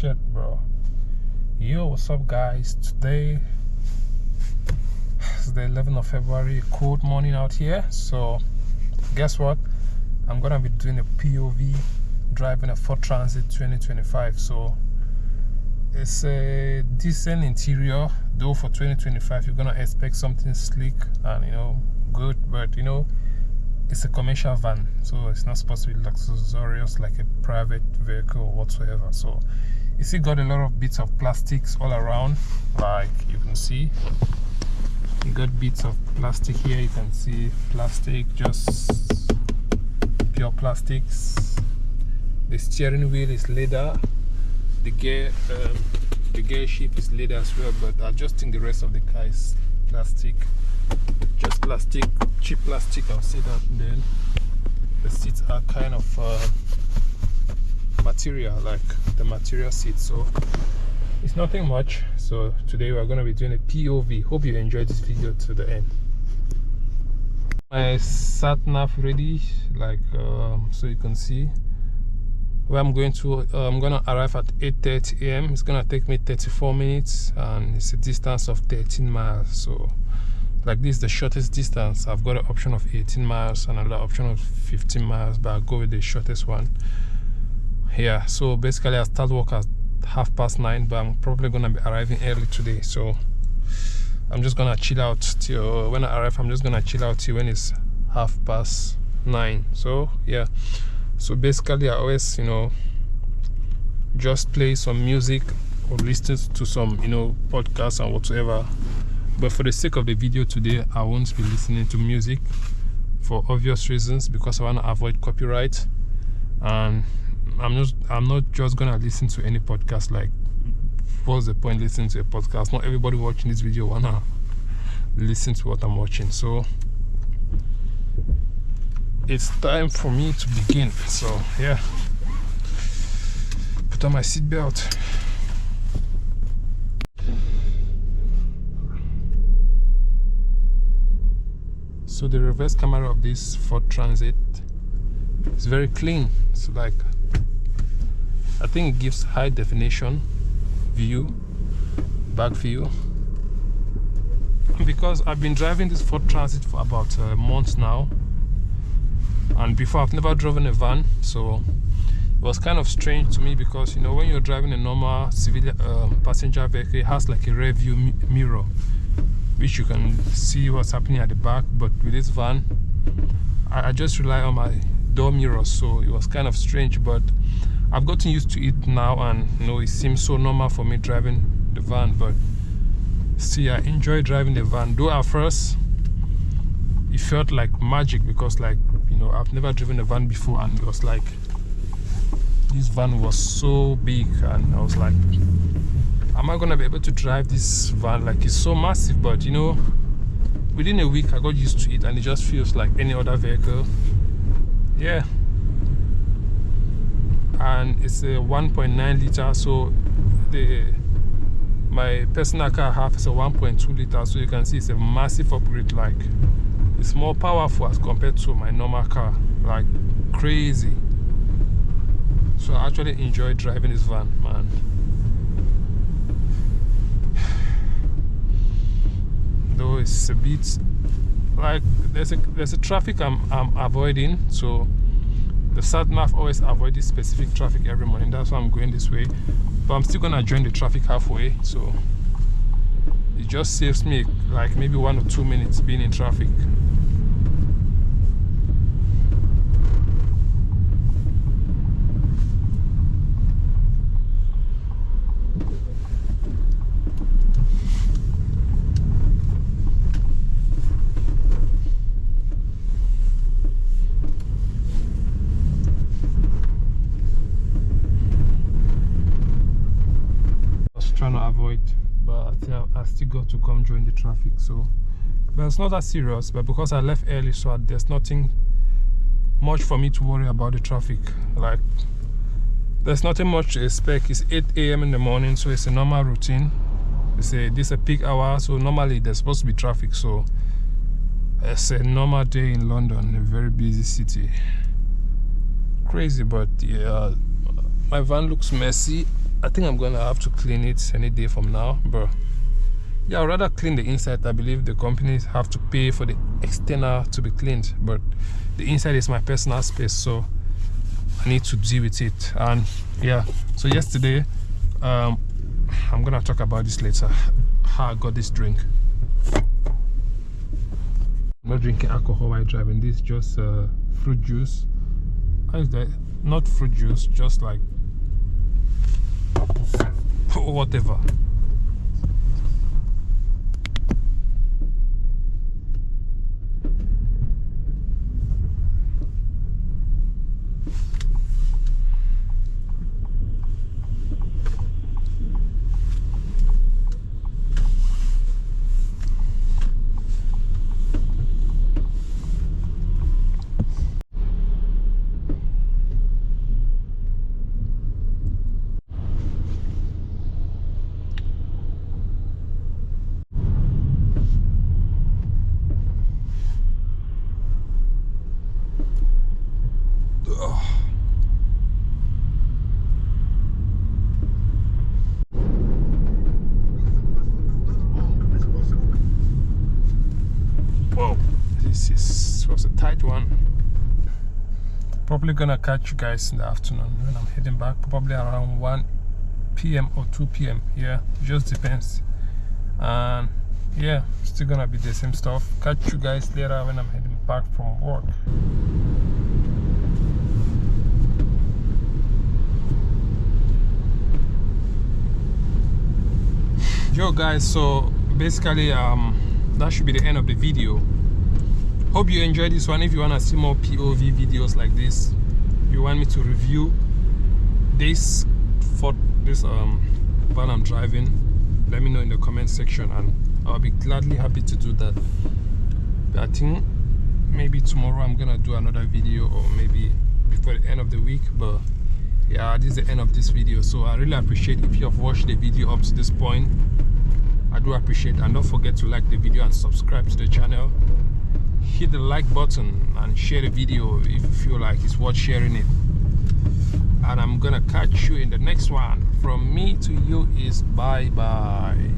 Shit, bro. Yo, what's up, guys? Today is the 11th of February. Cold morning out here. So, guess what? I'm gonna be doing a POV driving a Ford Transit 2025. So, it's a decent interior, though. For 2025, you're gonna expect something sleek and good, but it's a commercial van, so it's not supposed to be luxurious like a private vehicle or whatsoever. So you see, got a lot of bits of plastics all around, like you can see. You got bits of plastic here. You can see plastic, just pure plastics. The steering wheel is leather. The gear shift is leather as well, but I just think the rest of the car is plastic. Just plastic, cheap plastic, I'll say that. And then the seats are kind of material, like the material seats, so it's nothing much. So today we're going to be doing a POV. Hope you enjoyed this video to the end. My sat nav ready, like so you can see where I'm going to. I'm going to arrive at 8:30 a.m. It's going to take me 34 minutes and it's a distance of 13 miles. So like this is the shortest distance. I've got an option of 18 miles and another option of 15 miles, but I'll go with the shortest one. Yeah, so basically I start work at 9:30, but I'm probably gonna be arriving early today. So I'm just gonna chill out till when I arrive. I'm just gonna chill out till when it's 9:30. So yeah, so basically I always just play some music or listen to some podcasts and whatsoever. But for the sake of the video today, I won't be listening to music for obvious reasons, because I want to avoid copyright. And I'm not just gonna listen to any podcast. Like, what's the point listening to a podcast? Not everybody watching this video wanna listen to what I'm watching. So it's time for me to begin. So yeah, put on my seatbelt. So the reverse camera of this Ford Transit is very clean. So like, I think it gives high definition view, back view. Because I've been driving this Ford Transit for about a month now, and before I've never driven a van, so it was kind of strange to me, because when you're driving a normal civilian passenger vehicle, it has like a rear view mirror, which you can see what's happening at the back. But with this van, I just rely on my door mirror, so it was kind of strange. But I've gotten used to it now, and it seems so normal for me driving the van. But see, I enjoy driving the van, though at first it felt like magic, because like I've never driven a van before, and it was like this van was so big, and I was like, am I gonna be able to drive this van? Like, it's so massive. But within a week I got used to it, and it just feels like any other vehicle. Yeah, and it's a 1.9 liter. So my personal car I have is a 1.2 liter. So you can see it's a massive upgrade. Like, it's more powerful as compared to my normal car, like crazy. So I actually enjoy driving this van, man. Though it's a bit like there's a traffic I'm avoiding, so the sat nav always avoid this specific traffic every morning. That's why I'm going this way, but I'm still gonna join the traffic halfway, so it just saves me like maybe 1 or 2 minutes being in traffic. Trying to avoid, but I still got to come join the traffic. So, but it's not that serious. But because I left early, so there's nothing much for me to worry about the traffic. Like, there's nothing much to expect. It's 8 a.m. in the morning, so it's a normal routine. This is a peak hour, so normally there's supposed to be traffic. So it's a normal day in London, a very busy city. Crazy, but yeah, my van looks messy. I think I'm gonna have to clean it any day from now, but yeah, I'd rather clean the inside. I believe the companies have to pay for the external to be cleaned, but the inside is my personal space, so I need to deal with it. And yeah, so yesterday, I'm gonna talk about this later, how I got this drink. I'm not drinking alcohol while driving. This is just fruit juice. How is that? Not fruit juice, just like whatever. Whoa, this was a tight one. Probably gonna catch you guys in the afternoon when I'm heading back, probably around 1 p.m. or 2 p.m. Yeah, just depends. And yeah, still gonna be the same stuff. Catch you guys later when I'm heading back from work. Yo guys, so basically that should be the end of the video. Hope you enjoyed this one. If you want to see more POV videos like this, you want me to review this for this van I'm driving, let me know in the comment section and I'll be gladly happy to do that. But I think maybe tomorrow I'm gonna do another video, or maybe before the end of the week. But yeah, this is the end of this video, so I really appreciate if you have watched the video up to this point. I do appreciate it, and don't forget to like the video and subscribe to the channel. Hit the like button and share the video if you feel like it's worth sharing it. And I'm gonna catch you in the next one. From me to you is bye bye.